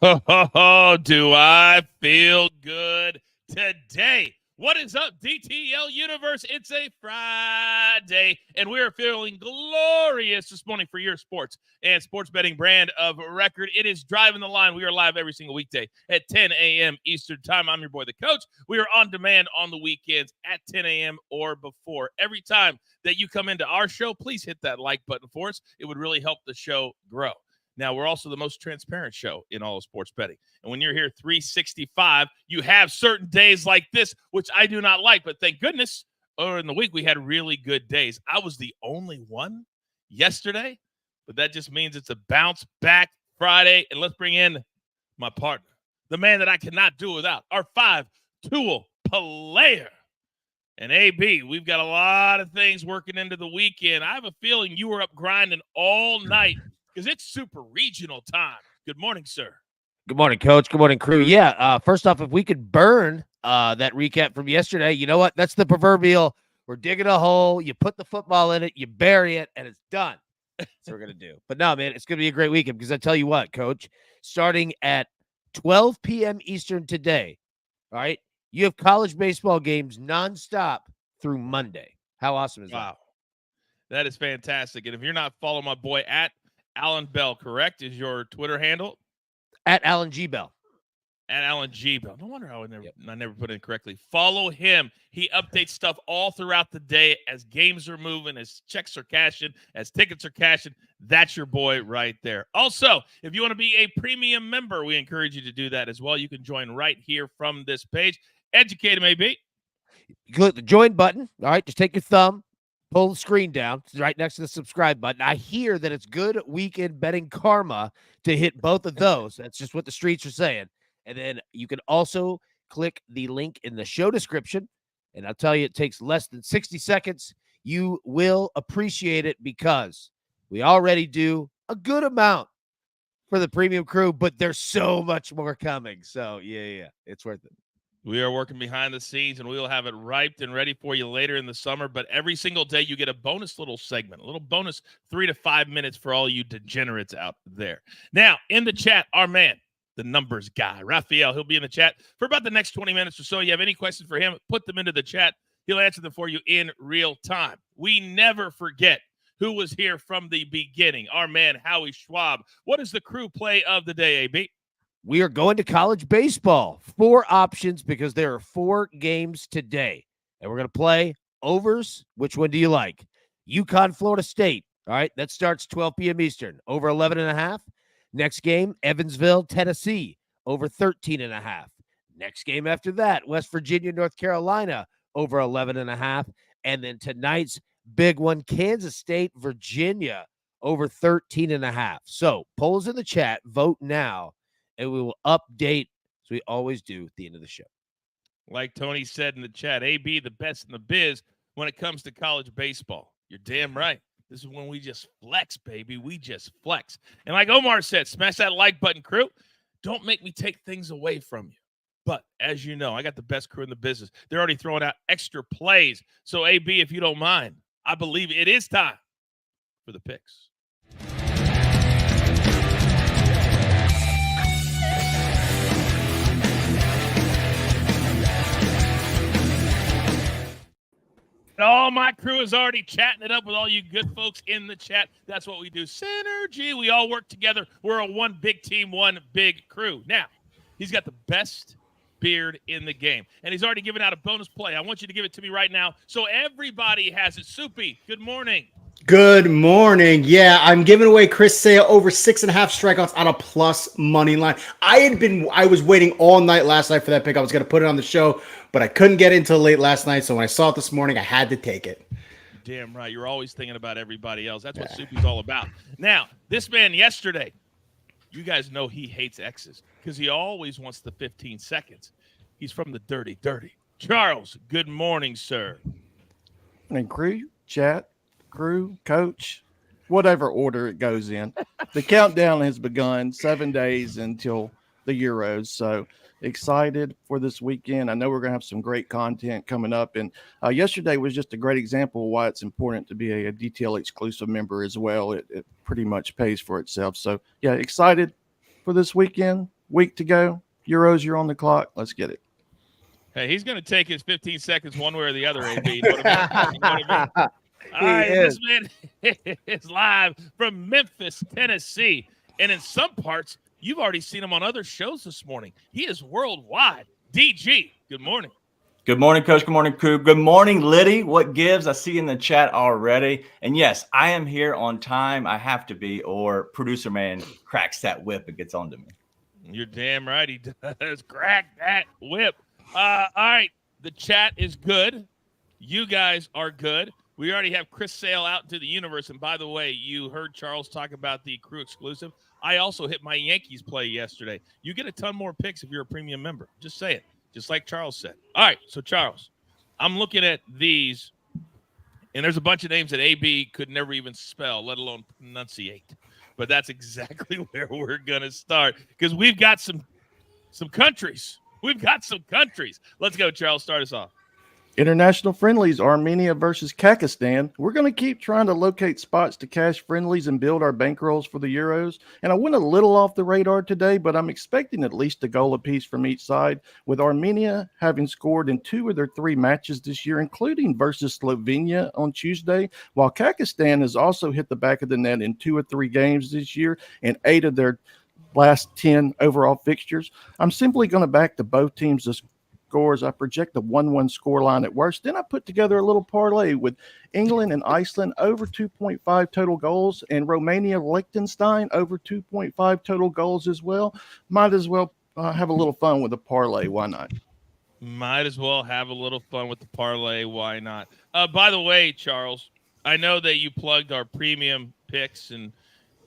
Oh, do I feel good today? What is up, DTL Universe? It's a Friday, and we're feeling glorious this morning for your sports and sports betting brand of record. It is Driving the Line. We are live every single weekday at 10 a.m. Eastern Time. I'm your boy, the coach. We are on demand on the weekends at 10 a.m. or before. Every time that you come into our show, please hit that like button for us. It would really help the show grow. Now, we're also the most transparent show in all of sports betting. And when you're here 365, you have certain days like this, which I do not like. But thank goodness, in the week, we had really good days. I was the only one yesterday, but that just means it's a bounce back Friday. And let's bring in my partner, the man that I cannot do without, our five-tool player. And AB, we've got a lot of things working into the weekend. I have a feeling you were up grinding all night because it's super regional time. Good morning, sir. Good morning, Coach. Good morning, crew. Yeah, first off, if we could burn that recap from yesterday, you know what? That's the proverbial, we're digging a hole, you put the football in it, you bury it, and it's done. That's what we're going to do. But no, man, it's going to be a great weekend because I tell you what, Coach, starting at 12 p.m. Eastern today, all right, you have college baseball games nonstop through Monday. How awesome is that? Wow. That is fantastic. And if you're not following my boy at Alan Bell, correct, is your Twitter handle? At Alan G. Bell. At Alan G. Bell. No wonder I never put it in correctly. Follow him. He updates stuff all throughout the day as games are moving, as checks are cashing, as tickets are cashing. That's your boy right there. Also, if you want to be a premium member, we encourage you to do that as well. You can join right here from this page. Educate him, AB. You click the join button. All right, just take your thumb, pull the screen down. It's right next to the subscribe button. I hear that it's good weekend betting karma to hit both of those. That's just what the streets are saying. And then you can also click the link in the show description. And I'll tell you, it takes less than 60 seconds. You will appreciate it because we already do a good amount for the premium crew, but there's so much more coming. So, yeah, it's worth it. We are working behind the scenes, and we will have it ripe and ready for you later in the summer. But every single day, you get a bonus little segment, a little bonus 3 to 5 minutes for all you degenerates out there. Now, in the chat, our man, the numbers guy, Raphael, he'll be in the chat for about the next 20 minutes or so. You have any questions for him, put them into the chat. He'll answer them for you in real time. We never forget who was here from the beginning, our man, Howie Schwab. What is the crew play of the day, AB? We are going to college baseball. 4 options because there are 4 games today. And we're going to play overs. Which one do you like? UConn, Florida State. All right, that starts 12 p.m. Eastern. Over 11.5. Next game, Evansville, Tennessee. Over 13.5. Next game after that, West Virginia, North Carolina. Over 11.5. And then tonight's big one, Kansas State, Virginia. Over 13.5. So polls in the chat. Vote now. And we will update, as we always do at the end of the show. Like Tony said in the chat, AB, the best in the biz when it comes to college baseball. You're damn right. This is when we just flex, baby. We just flex. And like Omar said, smash that like button, crew. Don't make me take things away from you. But as you know, I got the best crew in the business. They're already throwing out extra plays. So, AB, if you don't mind, I believe it is time for the picks. All my crew is already chatting it up with all you good folks in the chat. That's what we do. Synergy. We all work together. We're a one big team, one big crew. Now, he's got the best beard in the game, and he's already given out a bonus play. I want you to give it to me right now so everybody has it. Soupy, good morning. Good morning. Yeah, I'm giving away Chris Sale over 6.5 strikeouts on a plus money line. I was waiting all night last night for that pick. I was going to put it on the show, but I couldn't get it until late last night. So when I saw it this morning, I had to take it. Damn right. You're always thinking about everybody else. That's what Soupy's all about. Now, this man yesterday, you guys know he hates X's because he always wants the 15 seconds. He's from the dirty. Charles, good morning, sir. Morning, crew, chat. Crew, coach, whatever order it goes in. The countdown has begun. 7 days until the Euros. So excited for this weekend. I know we're going to have some great content coming up. And yesterday was just a great example of why it's important to be a DTL exclusive member as well. It pretty much pays for itself. So, yeah, excited for this weekend. Week to go. Euros, you're on the clock. Let's get it. Hey, he's going to take his 15 seconds one way or the other, AB. You know what I mean? You know what I mean? All right, this man is live from Memphis, Tennessee. And in some parts, you've already seen him on other shows this morning. He is worldwide. DG, good morning. Good morning, Coach. Good morning, crew. Good morning, Liddy. What gives? I see you in the chat already. And yes, I am here on time. I have to be, or producer man cracks that whip and gets onto me. You're damn right he does. Crack that whip. All right, the chat is good. You guys are good. We already have Chris Sale out into the universe. And by the way, you heard Charles talk about the crew exclusive. I also hit my Yankees play yesterday. You get a ton more picks if you're a premium member. Just say it, just like Charles said. All right, so Charles, I'm looking at these, and there's a bunch of names that AB could never even spell, let alone pronunciate. But that's exactly where we're going to start because we've got some countries. We've got some countries. Let's go, Charles. Start us off. International friendlies, Armenia versus Kazakhstan. We're going to keep trying to locate spots to cash friendlies and build our bankrolls for the Euros. And I went a little off the radar today, but I'm expecting at least a goal apiece from each side, with Armenia having scored in 2 of their 3 matches this year, including versus Slovenia on Tuesday, while Kazakhstan has also hit the back of the net in 2 or 3 games this year and 8 of their last 10 overall fixtures. I'm simply going to back the both teams to scores. I project a 1-1 score line at worst. Then I put together a little parlay with England and Iceland over 2.5 total goals and Romania, Liechtenstein over 2.5 total goals as well. Might as well have a little fun with a parlay. Why not? Might as well have a little fun with the parlay. Why not? By the way, Charles, I know that you plugged our premium picks and,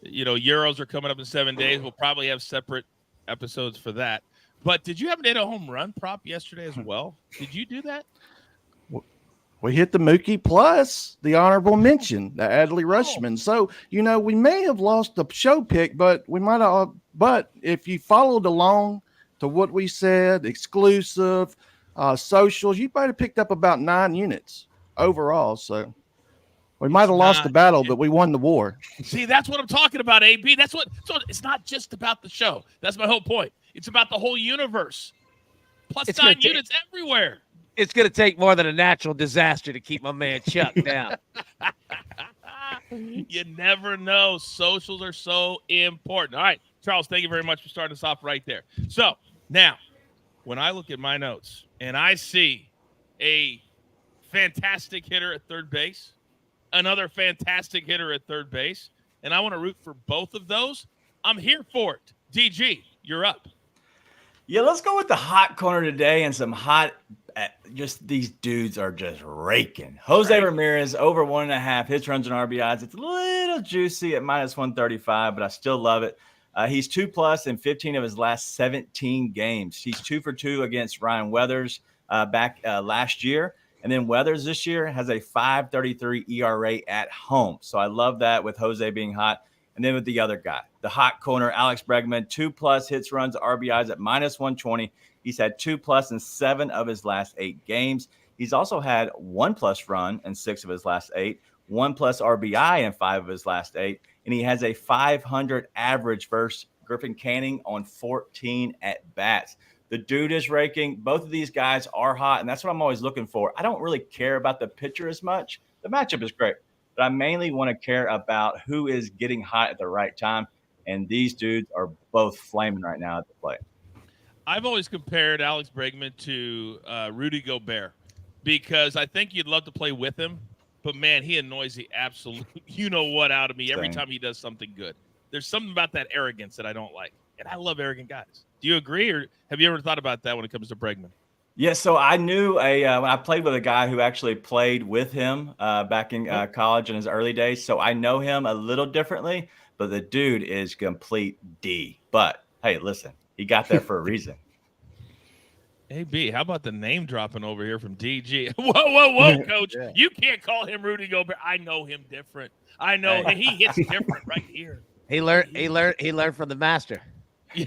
Euros are coming up in 7 days. We'll probably have separate episodes for that. But did you happen to hit a home run prop yesterday as well? Did you do that? We hit the Mookie plus the honorable mention, the Adley Rushman. So, we may have lost the show pick, but we might have. But if you followed along to what we said, exclusive, socials, you might have picked up about 9 units overall. So we might have lost the battle, but we won the war. See, that's what I'm talking about, AB. So it's not just about the show. That's my whole point. It's about the whole universe. Plus 9 units everywhere. It's going to take more than a natural disaster to keep my man Chuck down. You never know. Socials are so important. All right, Charles, thank you very much for starting us off right there. So now, when I look at my notes and I see a fantastic hitter at third base, another fantastic hitter at third base, and I want to root for both of those, I'm here for it. DG, you're up. Yeah, let's go with the hot corner today and some hot just these dudes are just raking. Jose Ramirez over 1.5 hits, runs, and RBIs. It's a little juicy at minus 135, but I still love it. He's 2+ in 15 of his last 17 games. He's 2 for 2 against Ryan Weathers back last year. And then Weathers this year has a 5.33 ERA at home. So I love that with Jose being hot. And then with the other guy, the hot corner, Alex Bregman, 2+ hits, runs, RBIs at minus 120. He's had 2+ in 7 of his last 8 games. He's also had 1+ run in 6 of his last 8, 1+ RBI in 5 of his last 8, and he has a 500 average versus Griffin Canning on 14 at-bats. The dude is raking. Both of these guys are hot, and that's what I'm always looking for. I don't really care about the pitcher as much. The matchup is great, but I mainly want to care about who is getting hot at the right time, and these dudes are both flaming right now at the plate. I've always compared Alex Bregman to Rudy Gobert because I think you'd love to play with him, but, man, he annoys the absolute you-know-what out of me every time he does something good. There's something about that arrogance that I don't like, and I love arrogant guys. Do you agree, or have you ever thought about that when it comes to Bregman? Yeah, so I knew when I played with a guy who actually played with him back in college in his early days, so I know him a little differently, but the dude is complete D. But, hey, listen. He got there for a reason. AB, how about the name dropping over here from DG? Whoa, Coach. Yeah. You can't call him Rudy Gobert. I know him different. I know he hits different right here. He learned from the master. Yeah.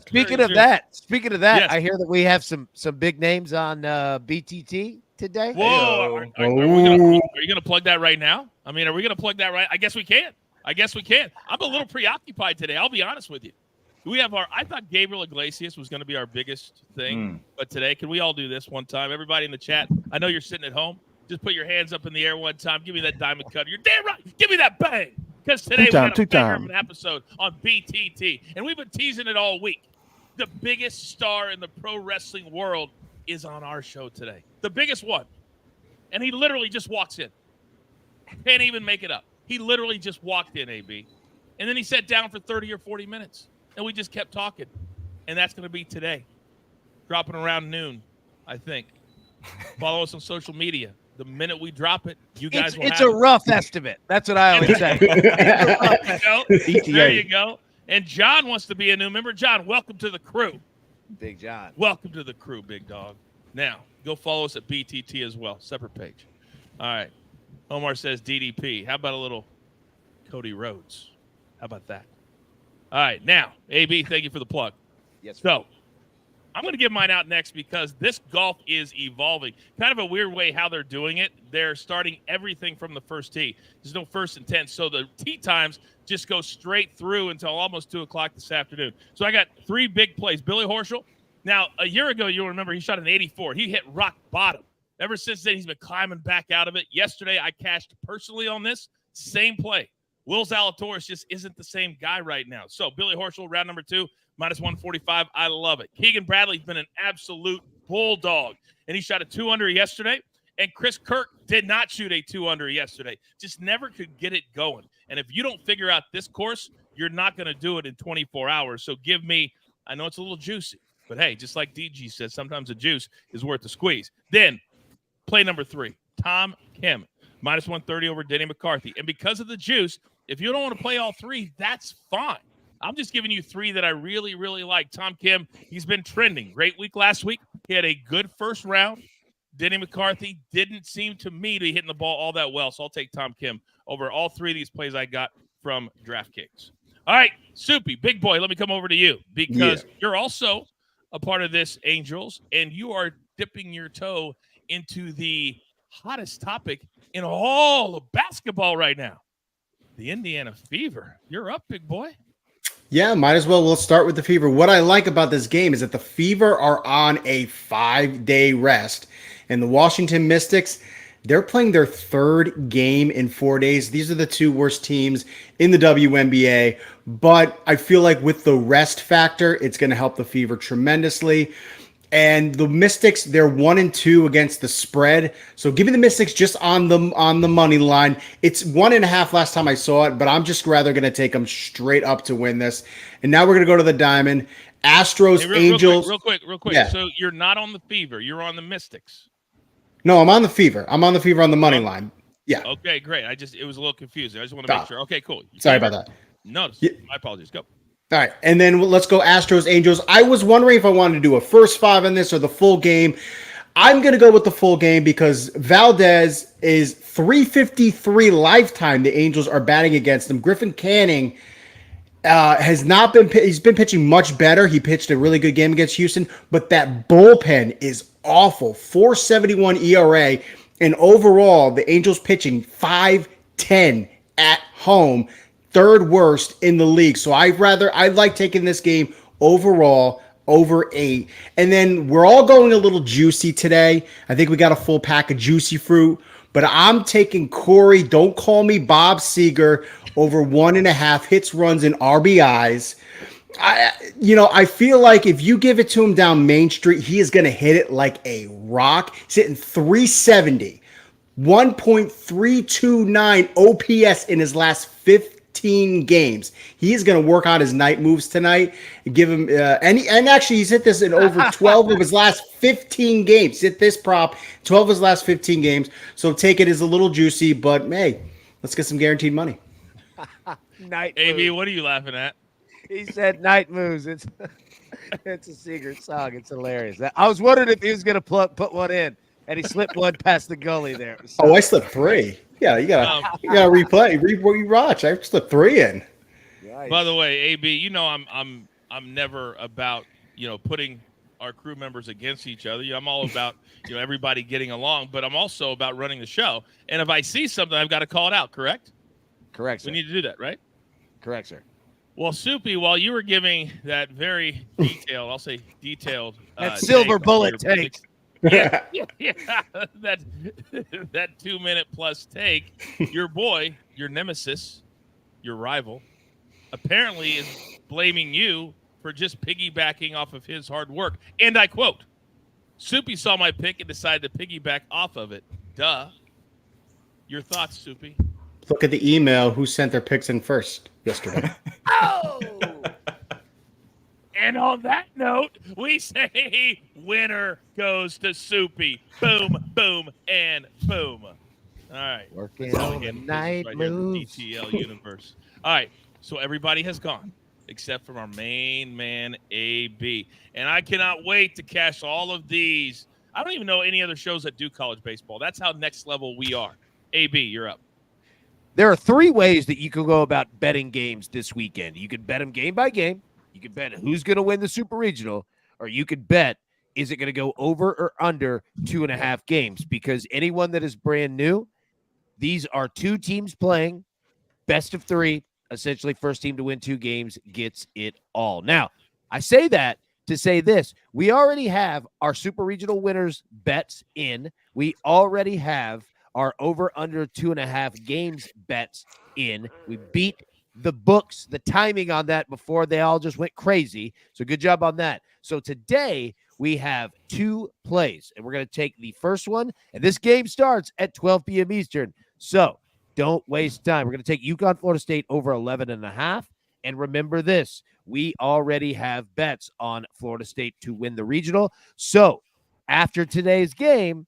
Speaking of that, yes. I hear that we have some big names on BTT today. Whoa. Are you going to plug that right now? I mean, are we going to plug that right? I guess we can. I'm a little preoccupied today. I'll be honest with you. I thought Gabriel Iglesias was going to be our biggest thing, but today, can we all do this one time? Everybody in the chat, I know you're sitting at home. Just put your hands up in the air one time. Give me that diamond cutter. You're damn right. Give me that bang. Because today we got a banger of an episode on BTT, and we've been teasing it all week. The biggest star in the pro wrestling world is on our show today. The biggest one. And he literally just walks in. Can't even make it up. He literally just walked in, AB. And then he sat down for 30 or 40 minutes. And we just kept talking. And that's going to be today. Dropping around noon, I think. Follow us on social media. The minute we drop it, you guys will It's have a rough estimate. That's what I always say. There you go. And John wants to be a new member. John, welcome to the crew. Big John. Welcome to the crew, big dog. Now, go follow us at BTT as well. Separate page. All right. Omar says DDP. How about a little Cody Rhodes? How about that? All right. Now, AB, thank you for the plug. Yes. So, I'm going to give mine out next because this golf is evolving. Kind of a weird way how they're doing it. They're starting everything from the first tee. There's no first and 10, so the tee times just go straight through until almost 2 o'clock this afternoon. So I got 3 big plays. Billy Horschel. Now, a year ago, you'll remember he shot an 84. He hit rock bottom. Ever since then, he's been climbing back out of it. Yesterday, I cashed personally on this. Same play. Will Zalatoris just isn't the same guy right now. So Billy Horschel, round number 2. Minus 145. I love it. Keegan Bradley's been an absolute bulldog, and he shot a 2-under yesterday. And Chris Kirk did not shoot a 2-under yesterday. Just never could get it going. And if you don't figure out this course, you're not going to do it in 24 hours. So give me, I know it's a little juicy, but hey, just like DG says, sometimes the juice is worth the squeeze. Then play number 3, Tom Kim, minus 130 over Denny McCarthy. And because of the juice, if you don't want to play all 3, that's fine. I'm just giving you 3 that I really, really like. Tom Kim, he's been trending. Great week last week. He had a good first round. Denny McCarthy didn't seem to me to be hitting the ball all that well, so I'll take Tom Kim over all 3 of these plays I got from DraftKings. All right, Soupy, big boy, let me come over to you because you're also a part of this, Angels, and you are dipping your toe into the hottest topic in all of basketball right now, the Indiana Fever. You're up, big boy. Yeah, might as well. We'll start with the Fever. What I like about this game is that the Fever are on a 5-day rest. And the Washington Mystics, they're playing their 3rd game in 4 days. These are the 2 worst teams in the WNBA. But I feel like with the rest factor, it's going to help the Fever tremendously. And the Mystics, they're 1-2 against the spread. So give me the Mystics just on the money line. It's 1.5 last time I saw it, but I'm just rather going to take them straight up to win this. And now we're going to go to the Diamond. Astros, Angels. Real quick. Yeah. So you're not on the Fever. You're on the Mystics. No, I'm on the Fever. I'm on the Fever on the money line. Yeah. Okay, great. It was a little confusing. I just want to make sure. Okay, cool. Sorry about that. No, my apologies. Go. All right, and then let's go Astros, Angels. I was wondering if I wanted to do a first 5 on this or the full game. I'm going to go with the full game because Valdez is 353 lifetime. The Angels are batting against him. Griffin Canning has not been – he's been pitching much better. He pitched a really good game against Houston, but that bullpen is awful. 4.71 ERA, and overall, the Angels pitching 5.10 at home. 3rd worst in the league. So I like taking this game overall over 8. And then we're all going a little juicy today. I think we got a full pack of juicy fruit, but I'm taking Corey, don't call me Bob Seger, over 1.5 hits, runs, and RBIs. I feel like if you give it to him down Main Street, he is going to hit it like a rock. He's hitting 370, 1.329 OPS in his last 15 games. He is going to work on his night moves tonight and give him and actually he's hit this in over 12 of his last 15 games. Hit this prop 12 of his last 15 games. So take it as a little juicy, but hey, let's get some guaranteed money. Night AB, moves. what are you laughing at? He said night moves. It's a secret song. It's hilarious. I was wondering if he was going to put one in, and he slipped one past the gully there. Oh, I slipped 3. Yeah, you gotta replay, rewatch. I slipped 3 in. Nice. By the way, AB, I'm never about putting our crew members against each other. I'm all about everybody getting along, but I'm also about running the show. And if I see something, I've got to call it out. Correct? Correct, sir. We need to do that, right? Correct, sir. Well, Soupy, while you were giving that very detailed, I'll say detailed, That silver bullet take. Yeah, that 2-minute plus take. Your boy, your nemesis, your rival, apparently is blaming you for just piggybacking off of his hard work. And I quote, Soupy saw my pick and decided to piggyback off of it. Duh. Your thoughts, Soupy? Look at the email. Who sent their picks in first yesterday? Oh! And on that note, we say winner goes to Soupy. Boom, boom, and boom. All right. Working all the night moves. Here in the DTL universe. All right. So everybody has gone except for our main man, AB. And I cannot wait to cash all of these. I don't even know any other shows that do college baseball. That's how next level we are. AB, you're up. There are 3 ways that you can go about betting games this weekend. You can bet them game by game. You can bet who's going to win the Super Regional, or you could bet, is it going to go over or under 2.5 games? Because anyone that is brand new, these are 2 teams playing, best of 3, essentially first team to win 2 games gets it all. Now, I say that to say this. We already have our Super Regional winners bets in. We already have our over under 2.5 games bets in. We beat the books, the timing on that before they all just went crazy. So good job on that. So today we have 2 plays, and we're going to take the first one, and this game starts at 12 p.m. Eastern. So don't waste time. We're going to take UConn, Florida State over 11.5. And remember this, we already have bets on Florida State to win the regional. So after today's game,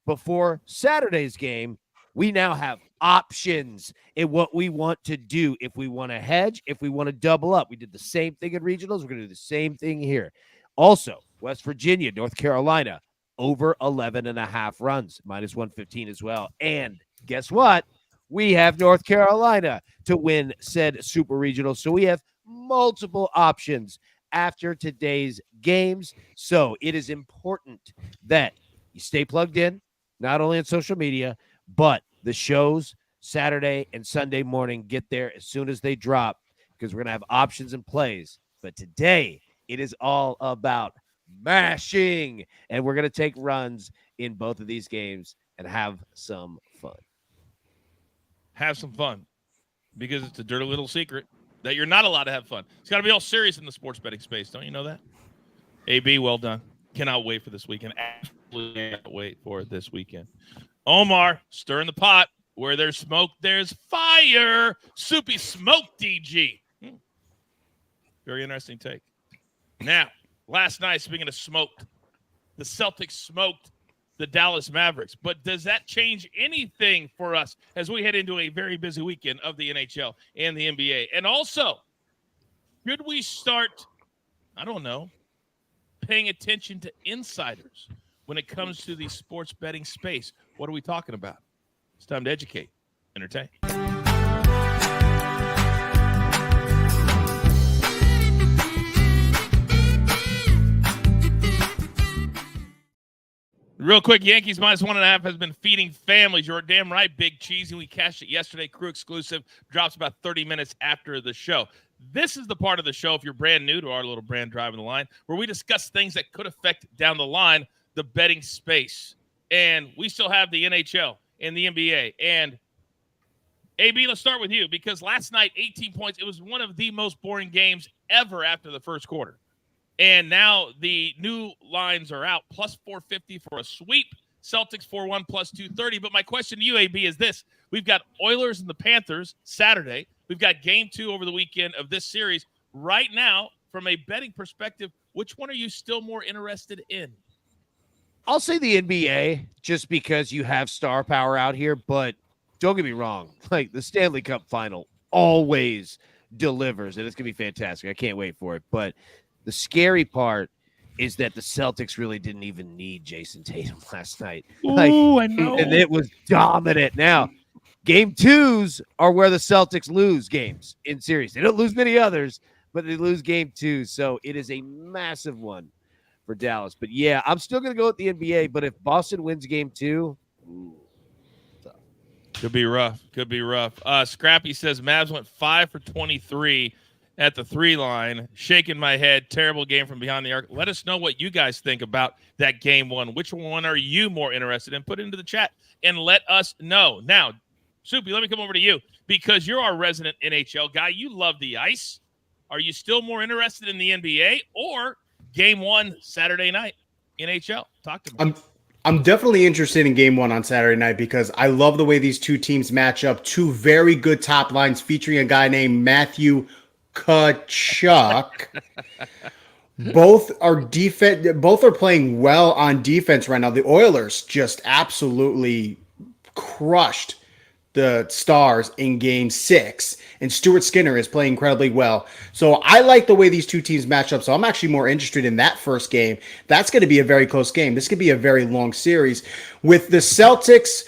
before Saturday's game, we now have options in what we want to do. If we want to hedge, if we want to double up. We did the same thing in regionals. We're going to do the same thing here. Also, West Virginia, North Carolina, over 11.5 runs, minus 115 as well. And guess what? We have North Carolina to win said Super Regional. So we have multiple options after today's games. So it is important that you stay plugged in, not only on social media, but the shows Saturday and Sunday morning. Get there as soon as they drop, because we're going to have options and plays. But today, it is all about mashing, and we're going to take runs in both of these games and have some fun. Have some fun, because it's a dirty little secret that you're not allowed to have fun. It's got to be all serious in the sports betting space. Don't you know that? AB, well done. Cannot wait for this weekend. Absolutely cannot wait for this weekend. Omar, stirring the pot. Where there's smoke, there's fire. Soupy smoke, DG. Very interesting take. Now, last night, speaking of smoked, the Celtics smoked the Dallas Mavericks. But does that change anything for us as we head into a very busy weekend of the NHL and the NBA? And also, should we start, I don't know, paying attention to insiders when it comes to the sports betting space? What are we talking about? It's time to educate, entertain. Real quick, Yankees minus 1.5 has been feeding families. You're damn right, Big Cheesy. We cashed it yesterday. Crew exclusive. Drops about 30 minutes after the show. This is the part of the show, if you're brand new to our little brand Driving the Line, where we discuss things that could affect down the line the betting space. And we still have the NHL and the NBA. And AB, let's start with you, because last night, 18 points. It was one of the most boring games ever after the first quarter. And now the new lines are out, plus 450 for a sweep. Celtics 4-1 plus 230. But my question to you, AB, is this. We've got Oilers and the Panthers Saturday. We've got game 2 over the weekend of this series. Right now, from a betting perspective, which one are you still more interested in? I'll say the NBA, just because you have star power out here. But don't get me wrong. Like, the Stanley Cup final always delivers, and it's going to be fantastic. I can't wait for it. But the scary part is that the Celtics really didn't even need Jason Tatum last night. Ooh, I know. And it was dominant. Now, game 2s are where the Celtics lose games in series. They don't lose many others, but they lose game 2. So it is a massive one for Dallas. But, yeah, I'm still going to go with the NBA. But if Boston wins game 2, tough. Could be rough. Could be rough. Scrappy says Mavs went 5 for 23 at the 3 line, shaking my head. Terrible game from behind the arc. Let us know what you guys think about that game one. Which one are you more interested in? Put it into the chat and let us know. Now, Soupy, let me come over to you because you're our resident NHL guy. You love the ice. Are you still more interested in the NBA or game one Saturday night NHL? Talk to me. I'm definitely interested in game one on Saturday night because I love the way these two teams match up. Two very good top lines featuring a guy named Matthew Tkachuk. Both are playing well on defense right now. The Oilers just absolutely crushed the Stars in game 6, and Stuart Skinner is playing incredibly well. So I like the way these two teams match up. So I'm actually more interested in that first game. That's going to be a very close game. This could be a very long series. With the Celtics,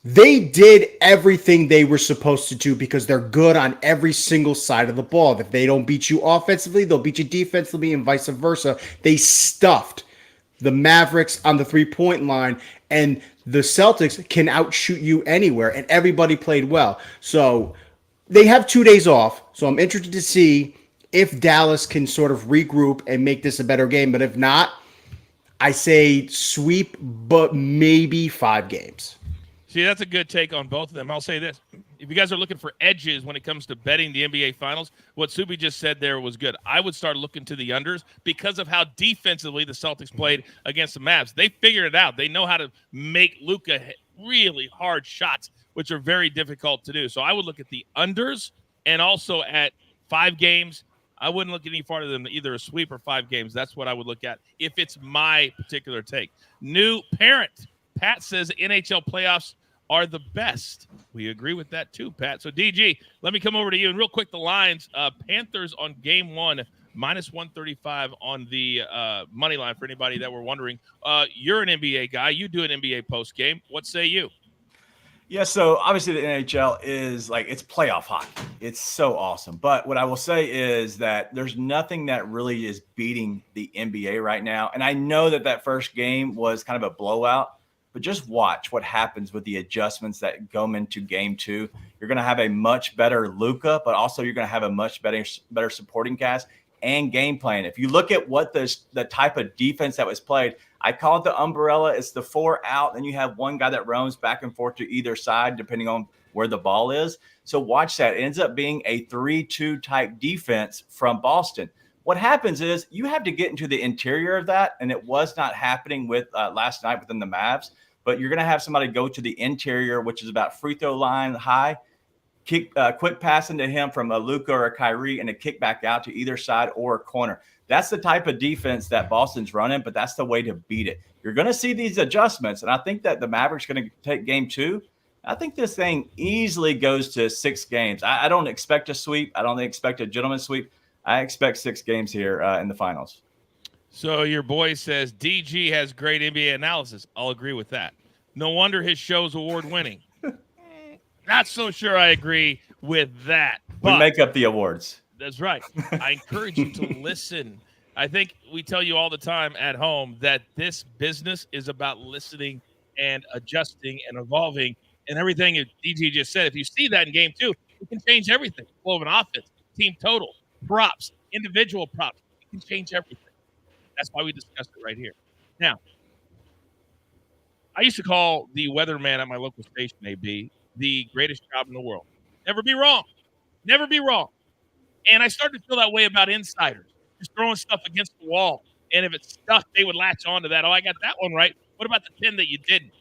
they did everything they were supposed to do because they're good on every single side of the ball. If they don't beat you offensively, they'll beat you defensively and vice versa. They stuffed the Mavericks on the 3-point line, and the Celtics can outshoot you anywhere, and everybody played well. So they have 2 days off, so I'm interested to see if Dallas can sort of regroup and make this a better game. But if not, I say sweep, but maybe 5 games. See, that's a good take on both of them. I'll say this. If you guys are looking for edges when it comes to betting the NBA Finals, what Subi just said there was good. I would start looking to the unders because of how defensively the Celtics played against the Mavs. They figured it out. They know how to make Luka hit really hard shots, which are very difficult to do. So I would look at the unders and also at 5 games. I wouldn't look any farther than either a sweep or 5 games. That's what I would look at if it's my particular take. New parent. Pat says NHL playoffs are the best. We agree with that too, Pat. So, DG, let me come over to you. And real quick, the lines. Panthers on game 1, -135 on the money line for anybody that were wondering. You're an NBA guy. You do an NBA post game. What say you? Yeah, so obviously the NHL is like, it's playoff hockey. It's so awesome. But what I will say is that there's nothing that really is beating the NBA right now. And I know that first game was kind of a blowout. But just watch what happens with the adjustments that go into game 2. You're going to have a much better Luka, but also you're going to have a much better supporting cast and game plan. If you look at what the type of defense that was played, I call it the umbrella. It's the 4 out, and you have one guy that roams back and forth to either side, depending on where the ball is. So watch that. It ends up being a 3-2 type defense from Boston. What happens is you have to get into the interior of that, and it was not happening with last night within the Mavs. But you're going to have somebody go to the interior, which is about free throw line high, quick pass into him from a Luka or a Kyrie, and a kick back out to either side or a corner. That's the type of defense that Boston's running, but that's the way to beat it. You're going to see these adjustments, and I think that the Mavericks are going to take game 2. I think this thing easily goes to 6 games. I don't expect a sweep. I don't expect a gentleman's sweep. I expect 6 games here in the finals. So your boy says DG has great NBA analysis. I'll agree with that. No wonder his show's award-winning. Not so sure I agree with that. We make up the awards. That's right. I encourage you to listen. I think we tell you all the time at home that this business is about listening and adjusting and evolving and everything DG just said. If you see that in game 2, it can change everything. Flow of an offense, team total, props, individual props. It can change everything. That's why we discussed it right here. Now, I used to call the weatherman at my local station, AB, the greatest job in the world. Never be wrong. Never be wrong. And I started to feel that way about insiders, just throwing stuff against the wall. And if it's stuck, they would latch on to that. Oh, I got that one right. What about the 10 that you didn't?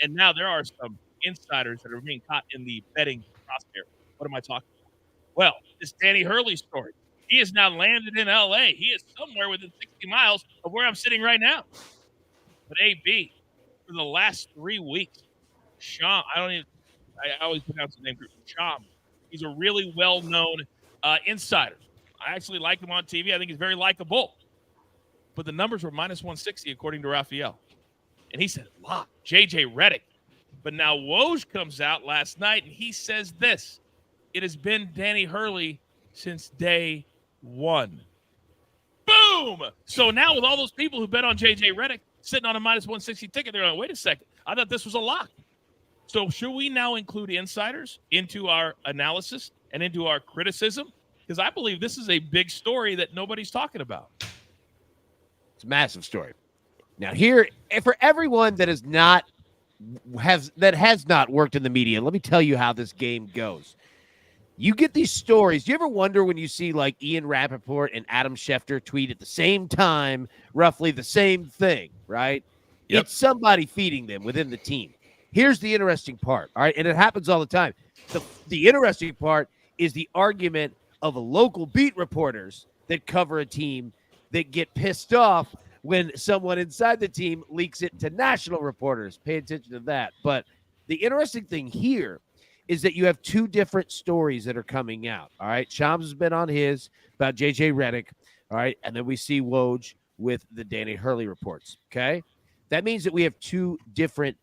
And now there are some insiders that are being caught in the betting crosshair. What am I talking about? Well, this Danny Hurley story. He has now landed in L.A. He is somewhere within 60 miles of where I'm sitting right now. But AB, for the last 3 weeks, Sham, I always pronounce the name group, Sham. He's a really well-known insider. I actually like him on TV. I think he's very likable. But the numbers were -160 according to Raphael. And he said, lock, J.J. Redick. But now Woj comes out last night and he says this. It has been Danny Hurley since day 1. Boom! So now with all those people who bet on J.J. Redick sitting on a -160 ticket, they're like, wait a second. I thought this was a lock. So should we now include insiders into our analysis and into our criticism because I believe this is a big story that nobody's talking about. It's a massive story. Now, here, for everyone that has not worked in the media, let me tell you how this game goes. You get these stories. Do you ever wonder when you see like Ian Rappaport and Adam Schefter tweet at the same time, roughly the same thing, right? Yep. It's somebody feeding them within the team. Here's the interesting part, all right? And it happens all the time. The interesting part is the argument of local beat reporters that cover a team that get pissed off when someone inside the team leaks it to national reporters. Pay attention to that. But the interesting thing here is that you have two different stories that are coming out. All right. Shams has been on his about JJ Redick. All right. And then we see Woj with the Danny Hurley reports. Okay. That means that we have two different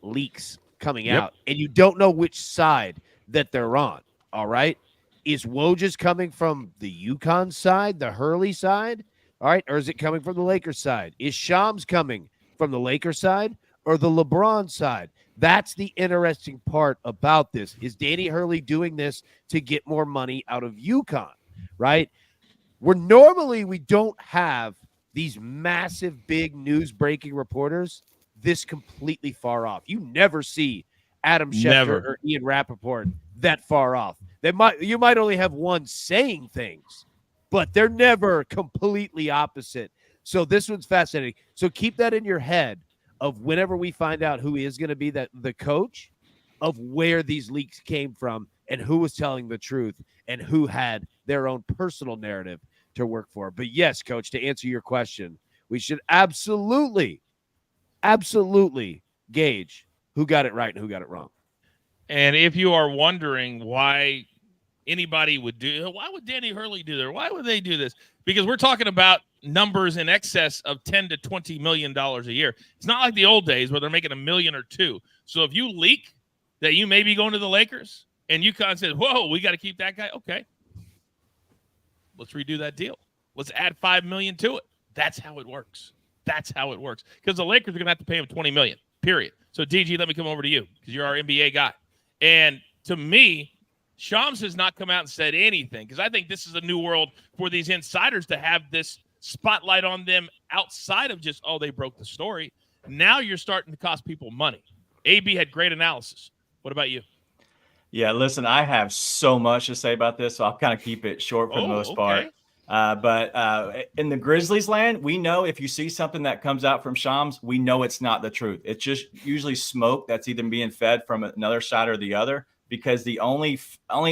leaks coming out, and you don't know which side that they're on. All right. Is Woj coming from the UConn side, the Hurley side? All right. Or is it coming from the Lakers side? Is Shams coming from the Lakers side or the LeBron side? That's the interesting part about this. Is Danny Hurley doing this to get more money out of UConn, right? Where normally we don't have these massive, big news-breaking reporters this completely far off. You never see Adam Schefter or Ian Rappaport that far off. You might only have one saying things, but they're never completely opposite. So this one's fascinating. So keep that in your head of whenever we find out who is going to be the coach, of where these leaks came from and who was telling the truth and who had their own personal narrative to work for. But yes, Coach, to answer your question, we should absolutely gauge who got it right and who got it wrong. And if you are wondering why anybody would why would Danny Hurley do that? Why would they do this? Because we're talking about numbers in excess of $10 to $20 million a year. It's not like the old days where they're making $1 million or $2 million. So if you leak that you may be going to the Lakers and UConn says, whoa, we got to keep that guy. Okay. Let's redo that deal. Let's add $5 million to it. That's how it works. That's how it works. Because the Lakers are going to have to pay him $20 million, period. So, DG, let me come over to you because you're our NBA guy. And to me, Shams has not come out and said anything because I think this is a new world for these insiders to have this spotlight on them outside of just, oh, they broke the story. Now you're starting to cost people money. AB had great analysis. What about you? Yeah, listen, I have so much to say about this, so I'll kind of keep it short for the most part. But in the Grizzlies land, we know if you see something that comes out from Shams, we know it's not the truth. It's just usually smoke that's either being fed from another side or the other, because the only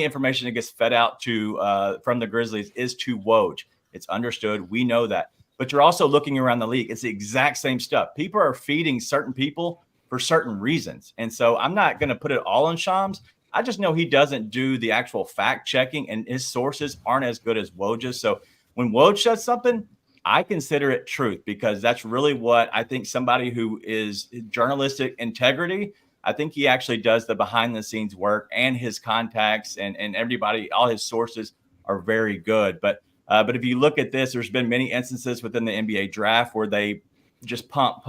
information that gets fed out to from the Grizzlies is to Woj. It's understood. We know that. But you're also looking around the league. It's the exact same stuff. People are feeding certain people for certain reasons. And so I'm not going to put it all on Shams. I just know he doesn't do the actual fact checking, and his sources aren't as good as Woj's. So when Woj says something, I consider it truth, because that's really what I think somebody who is journalistic integrity, I think he actually does the behind the scenes work, and his contacts and everybody, all his sources are very good. But if you look at this, there's been many instances within the NBA draft where they just pumped.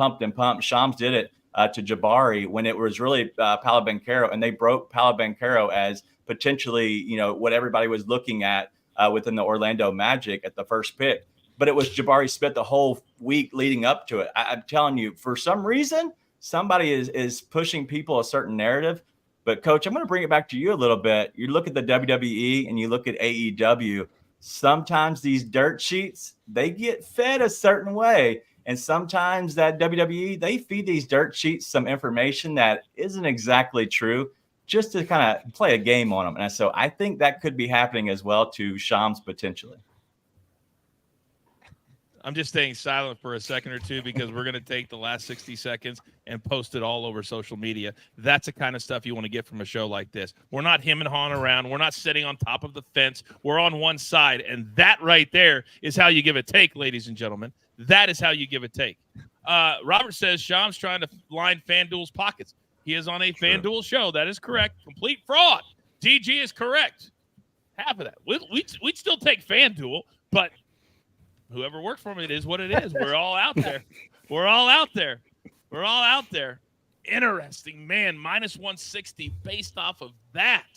Shams did it to Jabari when it was really Paolo Banchero, and they broke Paolo Banchero as potentially, what everybody was looking at within the Orlando Magic at the first pick. But it was Jabari Smith the whole week leading up to it. I'm telling you, for some reason, somebody is pushing people a certain narrative. But, Coach, I'm going to bring it back to you a little bit. You look at the WWE and you look at AEW. Sometimes these dirt sheets, they get fed a certain way. And sometimes that WWE, they feed these dirt sheets some information that isn't exactly true, just to kind of play a game on them. And so I think that could be happening as well to Shams potentially. I'm just staying silent for a second or two because we're going to take the last 60 seconds and post it all over social media. That's the kind of stuff you want to get from a show like this. We're not him and hawing around. We're not sitting on top of the fence. We're on one side. And that right there is how you give a take, ladies and gentlemen. That is how you give a take. Robert says Shams trying to line FanDuel's pockets. He is on a FanDuel show. That is correct. Complete fraud. DG is correct. Half of that. We'd still take FanDuel, but whoever worked for me, it is what it is. We're all out there. We're all out there. We're all out there. Interesting, man. Minus 160 based off of that.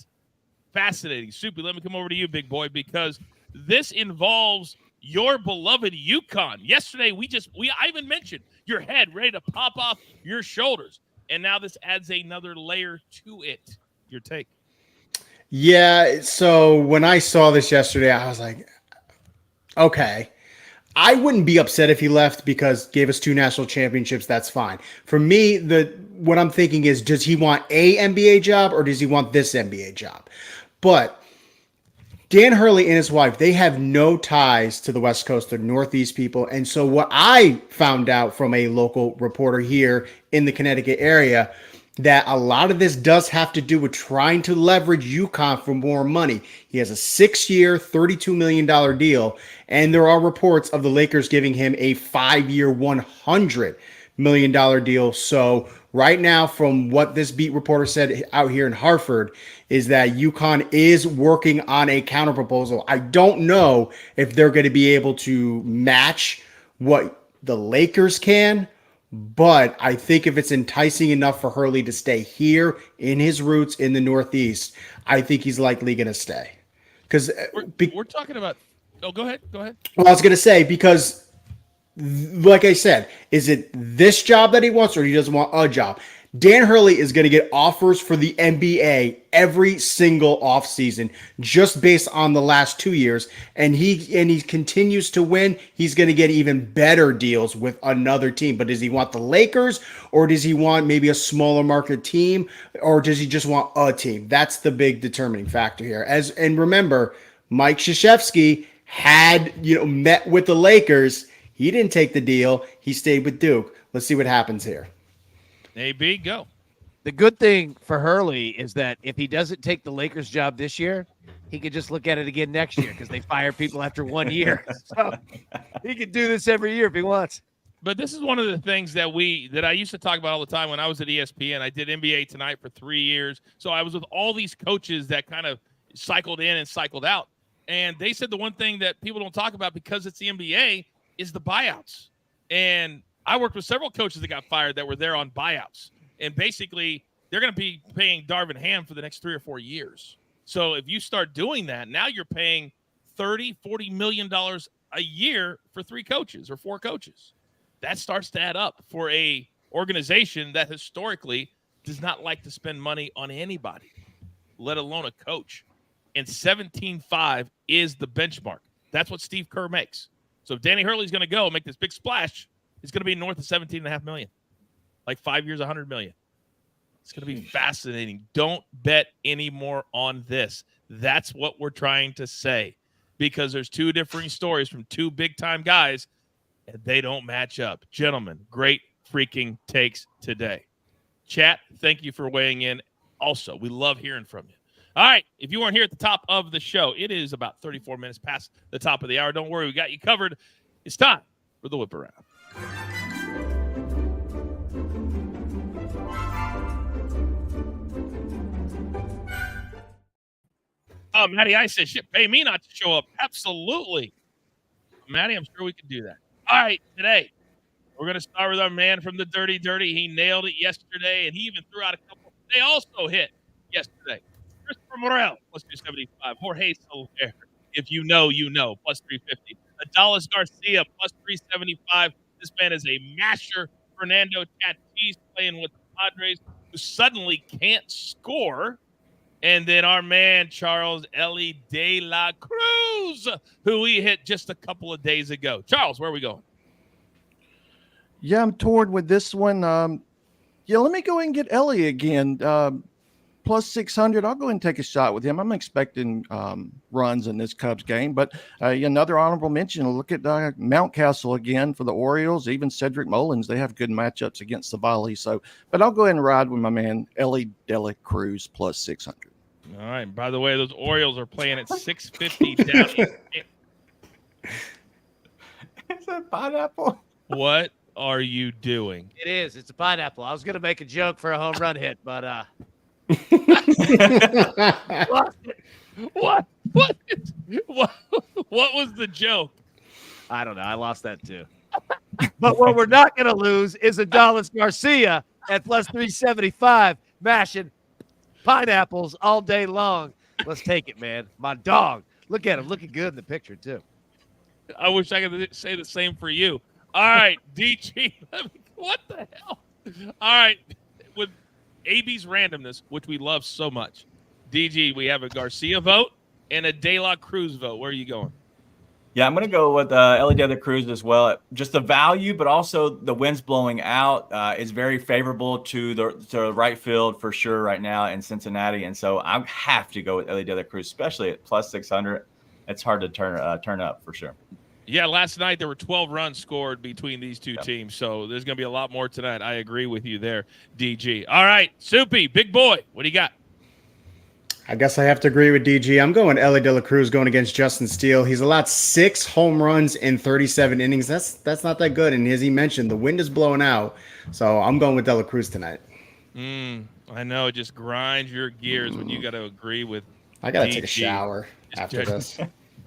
fascinating. Soupy, let me come over to you, big boy, because this involves your beloved UConn. Yesterday, I even mentioned your head ready to pop off your shoulders, and now this adds another layer to it. Your take? Yeah, so when I saw this yesterday, I was like, okay. I wouldn't be upset if he left because gave us 2 national championships. That's fine. For me, what I'm thinking is, does he want a NBA job or does he want this NBA job? But Dan Hurley and his wife, they have no ties to the West Coast. They're Northeast people. And so what I found out from a local reporter here in the Connecticut area, that a lot of this does have to do with trying to leverage UConn for more money. He has a 6-year, $32 million deal, and there are reports of the Lakers giving him a 5-year, $100 million deal. So right now, from what this beat reporter said out here in Hartford, is that UConn is working on a counter proposal. I don't know if they're going to be able to match what the Lakers can, but I think if it's enticing enough for Hurley to stay here in his roots in the Northeast, I think he's likely going to stay. Because we're talking about. Oh, go ahead. Go ahead. Well, I was going to say, because like I said, is it this job that he wants or he doesn't want a job? Dan Hurley is going to get offers for the NBA every single offseason just based on the last 2 years. And he continues to win. He's going to get even better deals with another team. But does he want the Lakers or does he want maybe a smaller market team or does he just want a team? That's the big determining factor here. And remember, Mike Krzyzewski had, met with the Lakers. He didn't take the deal. He stayed with Duke. Let's see what happens here. AB, go. The good thing for Hurley is that if he doesn't take the Lakers job this year, he could just look at it again next year because they fire people after 1 year. So he could do this every year if he wants. But this is one of the things that I used to talk about all the time when I was at ESPN. I did NBA Tonight for 3 years. So I was with all these coaches that kind of cycled in and cycled out. And they said the one thing that people don't talk about because it's the NBA is the buyouts. And I worked with several coaches that got fired that were there on buyouts. And basically, they're going to be paying Darvin Ham for the next 3 or 4 years. So if you start doing that, now you're paying $30-40 million a year for 3 coaches or 4 coaches. That starts to add up for a organization that historically does not like to spend money on anybody, let alone a coach. And 17.5 is the benchmark. That's what Steve Kerr makes. So if Danny Hurley's going to go make this big splash, it's going to be north of $17.5 million, like 5 years, $100 million. It's going to be fascinating. Don't bet anymore on this. That's what we're trying to say, because there's 2 differing stories from 2 big-time guys, and they don't match up. Gentlemen, great freaking takes today. Chat, thank you for weighing in. Also, we love hearing from you. All right, if you weren't here at the top of the show, it is about 34 minutes past the top of the hour. Don't worry, we got you covered. It's time for the whip around. Oh, Matty I said, shit, pay me not to show up. Absolutely. Matty, I'm sure we can do that. All right, today, we're going to start with our man from the Dirty Dirty. He nailed it yesterday, and he even threw out a couple. They also hit yesterday. Christopher Morel, plus 275. Jorge Soler, if you know, you know, plus 350. Adalis Garcia, plus 375. This man is a masher. Fernando Tatis playing with the Padres, who suddenly can't score. And then our man, Charles Ellie de la Cruz, who we hit just a couple of days ago. Charles, where are we going? Yeah, I'm toured with this one. Let me go ahead and get Ellie again. Plus 600. I'll go ahead and take a shot with him. I'm expecting runs in this Cubs game. But another honorable mention, look at Mountcastle again for the Orioles. Even Cedric Mullins, they have good matchups against the Valley. But I'll go ahead and ride with my man, Ellie de la Cruz, plus 600. All right. By the way, those Orioles are playing at 650 down. Is that pineapple? What are you doing? It is. It's a pineapple. I was going to make a joke for a home run hit, but What was the joke? I don't know. I lost that too. But what we're not going to lose is Adalis Garcia at plus 375, mashing pineapples all day long. Let's take it, man. My dog. Look at him, looking good in the picture too. I wish I could say the same for you. All right, DG. What the hell? All right, with AB's randomness, which we love so much, DG, we have a Garcia vote and a De La Cruz vote. Where are you going? Yeah, I'm going to go with Ellie De La Cruz as well. Just the value, but also the wind's blowing out is very favorable to the right field for sure right now in Cincinnati. And so I have to go with Ellie De La Cruz, especially at plus 600. It's hard to turn up for sure. Yeah, last night there were 12 runs scored between these two teams, so there's going to be a lot more tonight. I agree with you there, DG. All right, Soupy, big boy, what do you got? I guess I have to agree with DG. I'm going Ellie De La Cruz going against Justin Steele. He's allowed 6 home runs in 37 innings. That's not that good. And as he mentioned, the wind is blowing out. So I'm going with De La Cruz tonight. I know, it just grinds your gears when you got to agree with I got to DG. take a shower after this.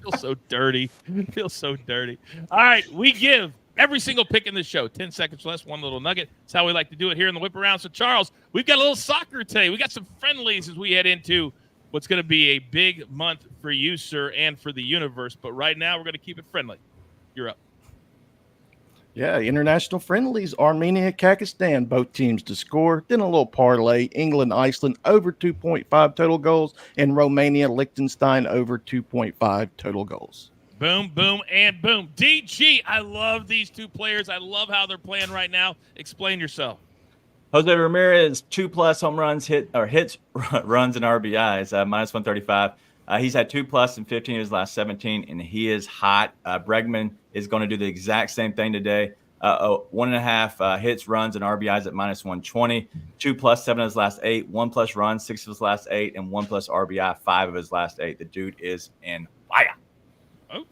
Feels so dirty. Feels so dirty. All right, we give every single pick in the show 10 seconds or less, one little nugget. That's how we like to do it here in the whip around. So, Charles, we've got a little soccer today. We got some friendlies as we head into what's going to be a big month for you, sir, and for the universe. But right now, we're going to keep it friendly. You're up. Yeah, international friendlies, Armenia, Kazakhstan, both teams to score. Then a little parlay, England, Iceland, over 2.5 total goals, and Romania, Liechtenstein, over 2.5 total goals. Boom, boom, and boom. DG, I love these two players. I love how they're playing right now. Explain yourself. Jose Ramirez, 2+ home runs, hits, runs, and RBIs, minus 135. He's had 2+ in 15 of his last 17, and he is hot. Bregman is going to do the exact same thing today. 1.5 hits, runs, and RBIs at minus 120. 2+ 7 of his last 8. 1+ runs, 6 of his last 8, and 1+ RBI 5 of his last 8. The dude is in fire. Oh,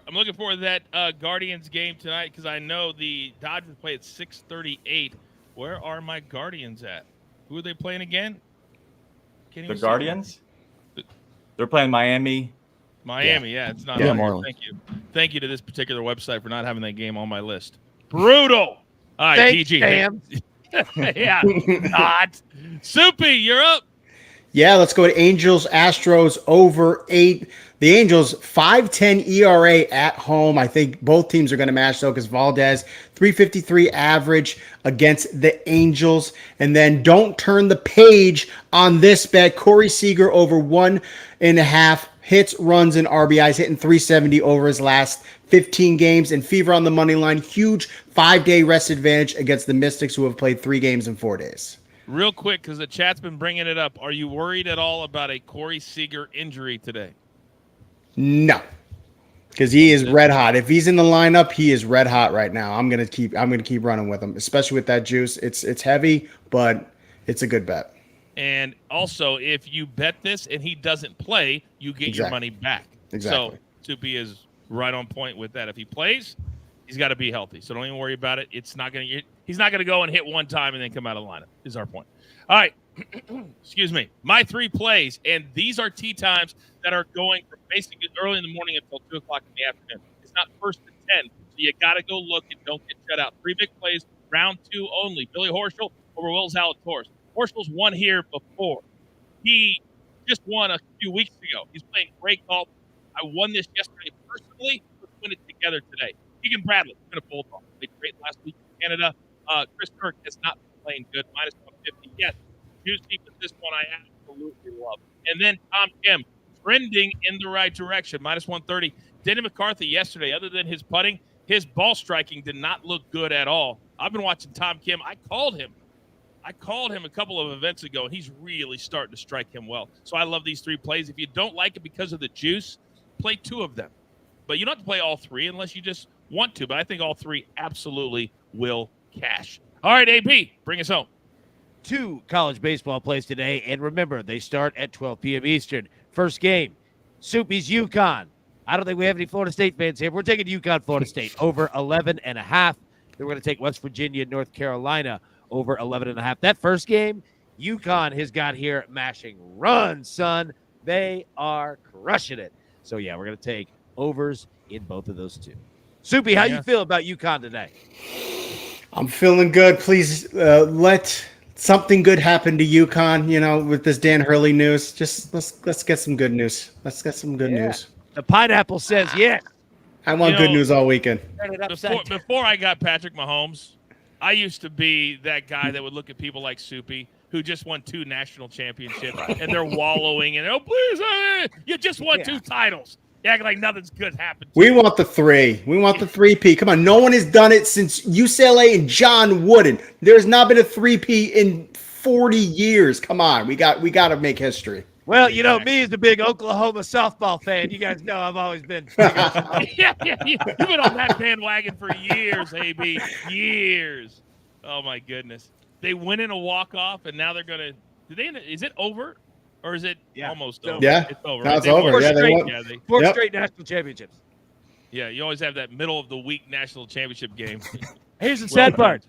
I'm looking forward to that Guardians game tonight because I know the Dodgers play at 6:38. Where are my Guardians at? Who are they playing again? The Guardians? They're playing Miami. Yeah, it's not. Yeah, on here. Marlins. Thank you to this particular website for not having that game on my list. Brutal. All right, Thanks, DG. Sam. Yeah, not. Soupy, you're up. Yeah, let's go to Angels, Astros over 8. The Angels, 5.10 ERA at home. I think both teams are going to match, though, because Valdez, 353 average against the Angels. And then don't turn the page on this bet. Corey Seager over 1.5 hits, runs, and RBIs, hitting 370 over his last 15 games. And Fever on the money line, huge 5-day rest advantage against the Mystics, who have played 3 games in 4 days. Real quick, because the chat's been bringing it up. Are you worried at all about a Corey Seager injury today? No, because he is red hot. If he's in the lineup, he is red hot right now. I'm gonna keep running with him, especially with that juice. It's heavy, but it's a good bet. And also, if you bet this and he doesn't play, you get your money back. Exactly. So Soupy is right on point with that. If he plays, he's got to be healthy. So don't even worry about it. He's not gonna go and hit one time and then come out of the lineup. Is our point. All right. Excuse me. My 3 plays, and these are tee times that are going from basically early in the morning until 2 o'clock in the afternoon. It's not 1st and 10, so you got to go look and don't get shut out. 3 big plays, round 2 only. Billy Horschel over Will Zalatoris. Horschel's won here before. He just won a few weeks ago. He's playing great golf. I won this yesterday personally. Let's win it together today. Keegan Bradley, going to Bulldog. Played great last week in Canada. Chris Kirk has not been playing good. Minus 150. Yes, juicy, but this one I absolutely love. And then Tom Kim, trending in the right direction. Minus 130. Denny McCarthy yesterday, other than his putting, his ball striking did not look good at all. I've been watching Tom Kim. I called him a couple of events ago, and he's really starting to strike him well. So I love these 3 plays. If you don't like it because of the juice, play 2 of them. But you don't have to play all 3 unless you just want to. But I think all 3 absolutely will cash. All right, AB, bring us home. 2 college baseball plays today, and remember, they start at 12 p.m. Eastern. First game, Soupy's UConn. I don't think we have any Florida State fans here. We're taking UConn, Florida State, over 11.5. Then we're going to take West Virginia, North Carolina, over 11.5. That first game, UConn has got here mashing runs, son. They are crushing it. So, yeah, we're going to take overs in both of those 2. Soupy, how you feel about UConn today? I'm feeling good. Please something good happened to UConn, with this Dan Hurley news. Just let's get some good news. Let's get some good news. The pineapple says yes. I want good news all weekend. Turn it upside down. Before I got Patrick Mahomes, I used to be that guy that would look at people like Soupy, who just won 2 national championships, and they're wallowing and please, you just won 2 titles. You act like nothing's good happened. We want the 3. We want the 3P. Come on, no one has done it since UCLA and John Wooden. There's not been a 3P in 40 years. Come on, we got to make history. Well, me as the big Oklahoma softball fan, you guys know I've always been. yeah. You've been on that bandwagon for years, AB. Years. Oh, my goodness. They win in a walk-off, and now they're going to – is it over, or is it almost over? Yeah. It's over. No, Right? it's over. Yeah, they won. Four straight national championships. Yeah, you always have that middle-of-the-week national championship game. Here's the sad part.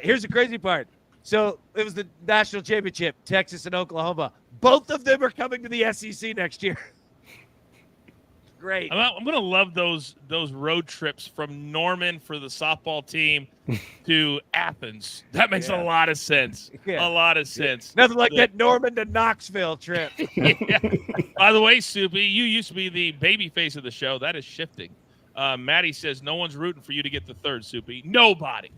Here's the crazy part. So it was the national championship, Texas and Oklahoma. Both of them are coming to the SEC next year. Great. I'm going to love those road trips from Norman for the softball team to Athens. That makes a lot of sense. Yeah. A lot of sense. Nothing like that Norman to Knoxville trip. By the way, Soupy, you used to be the baby face of the show. That is shifting. Maddie says no one's rooting for you to get the 3rd, Soupy. Nobody.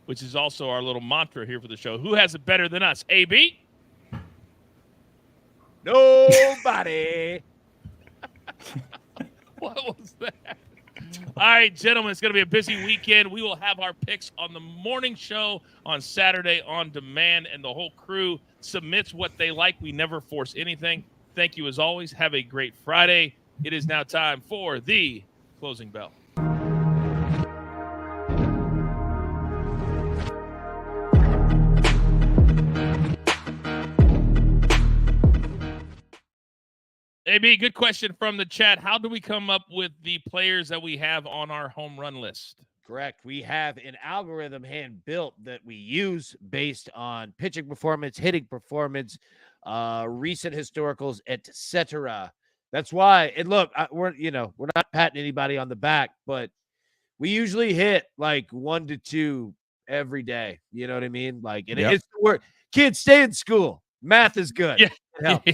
Which is also our little mantra here for the show. Who has it better than us? AB? Nobody. What was that? All right, gentlemen, it's going to be a busy weekend. We will have our picks on the morning show on Saturday on demand, and the whole crew submits what they like. We never force anything. Thank you as always. Have a great Friday. It is now time for the closing bell. AB, good question from the chat. How do we come up with the players that we have on our home run list? Correct. We have an algorithm hand built that we use based on pitching performance, hitting performance, recent historicals, etc. That's why. And look, we're not patting anybody on the back, but we usually hit like 1 to 2 every day. You know what I mean? Like, it's the word. Kids, stay in school. Math is good. Yeah. It helps.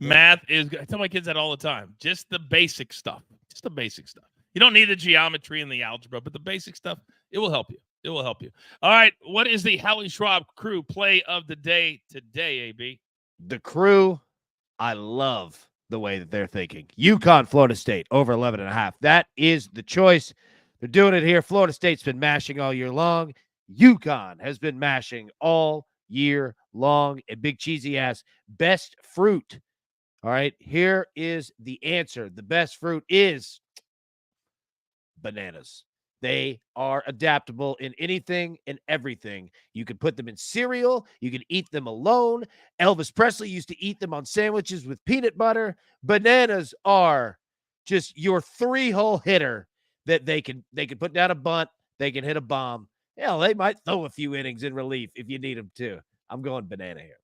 Math is good. I tell my kids that all the time. Just the basic stuff. Just the basic stuff. You don't need the geometry and the algebra, but the basic stuff, it will help you. It will help you. All right. What is the Howie Schwab crew play of the day today, AB? The crew, I love the way that they're thinking. UConn, Florida State, over 11.5. That is the choice. They're doing it here. Florida State's been mashing all year long. UConn has been mashing all year long. And Big Cheesy asks, best fruit. All right, here is the answer. The best fruit is bananas. They are adaptable in anything and everything. You can put them in cereal. You can eat them alone. Elvis Presley used to eat them on sandwiches with peanut butter. Bananas are just your 3-hole hitter that they can put down a bunt. They can hit a bomb. Hell, they might throw a few innings in relief if you need them to. I'm going banana here.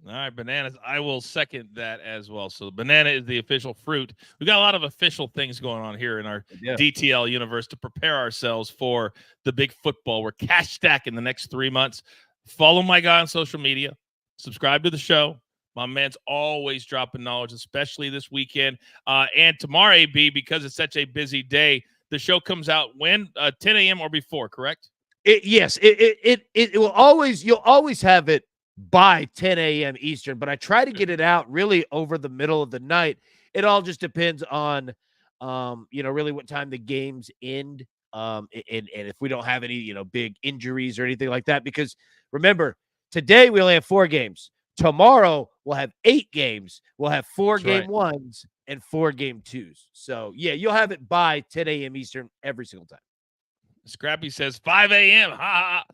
All right, bananas. I will second that as well. So banana is the official fruit. We've got a lot of official things going on here in our DTL universe to prepare ourselves for the big football. We're cash stacking the next 3 months. Follow my guy on social media. Subscribe to the show. My man's always dropping knowledge, especially this weekend. And tomorrow, AB, because it's such a busy day, the show comes out when? 10 a.m. or before, correct? Yes. It will always, you'll always have it by 10 a.m. Eastern, but I try to get it out really over the middle of the night. It all just depends on, really what time the games end. And if we don't have any, big injuries or anything like that, because remember, today we only have 4 games. Tomorrow we'll have 8 games. We'll have 4 game ones and 4 game twos. So yeah, you'll have it by 10 a.m. Eastern every single time. Scrappy says 5 a.m. Ha ha.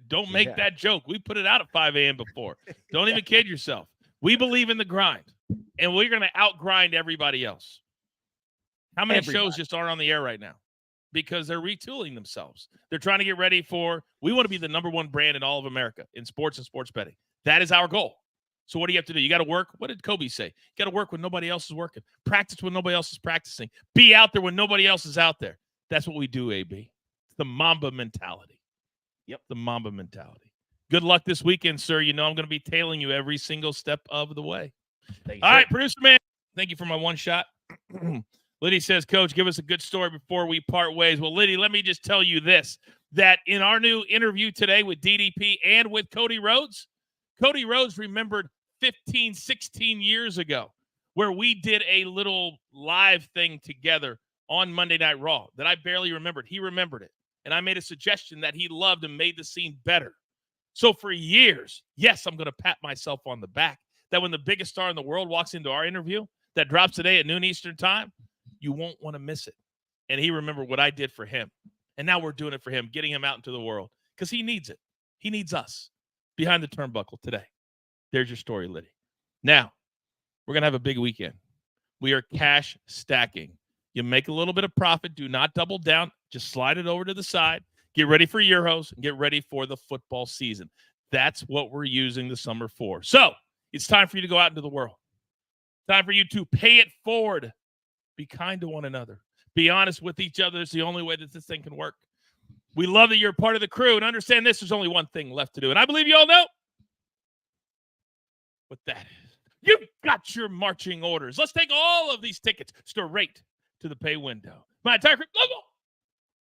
Don't make that joke. We put it out at 5 a.m. before. Don't even kid yourself. We believe in the grind, and we're going to outgrind everybody else. How many shows just aren't on the air right now? Because they're retooling themselves. They're trying to get ready for, we want to be the #1 brand in all of America in sports and sports betting. That is our goal. So what do you have to do? You got to work. What did Kobe say? You got to work when nobody else is working. Practice when nobody else is practicing. Be out there when nobody else is out there. That's what we do, AB. It's the Mamba mentality. Yep. The Mamba mentality. Good luck this weekend, sir. You know I'm going to be tailing you every single step of the way. Thank you, All sir. right, producer man. Thank you for my one shot. Liddy says, Coach, give us a good story before we part ways. Well, Liddy, let me just tell you this, that in our new interview today with DDP and with Cody Rhodes remembered 15, 16 years ago where we did a little live thing together on Monday Night Raw that I barely remembered. He remembered it. And I made a suggestion that he loved and made the scene better. So for years, yes, I'm going to pat myself on the back that when the biggest star in the world walks into our interview that drops today at noon Eastern time, you won't want to miss it. And he remembered what I did for him. And now we're doing it for him, getting him out into the world because he needs it. He needs us behind the turnbuckle today. There's your story, Liddy. Now, we're going to have a big weekend. We are cash stacking. You make a little bit of profit. Do not double down. Just slide it over to the side. Get ready for Euros and get ready for the football season. That's what we're using the summer for. So it's time for you to go out into the world. Time for you to pay it forward. Be kind to one another. Be honest with each other. It's the only way that this thing can work. We love that you're a part of the crew and understand this. There's only one thing left to do. And I believe you all know what that is. You've got your marching orders. Let's take all of these tickets straight to the pay window. My entire crew,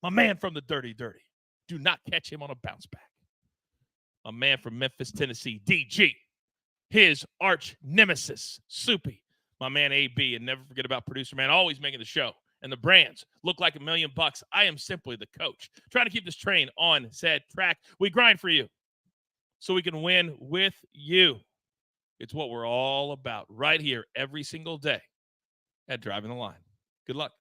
my man from the Dirty. Do not catch him on a bounce back. My man from Memphis, Tennessee, DG. His arch nemesis, Soupy. My man, AB. And never forget about producer man, always making the show. And the brands look like $1 million. I am simply the coach. Trying to keep this train on said track. We grind for you so we can win with you. It's what we're all about right here every single day at Driving the Line. Good luck.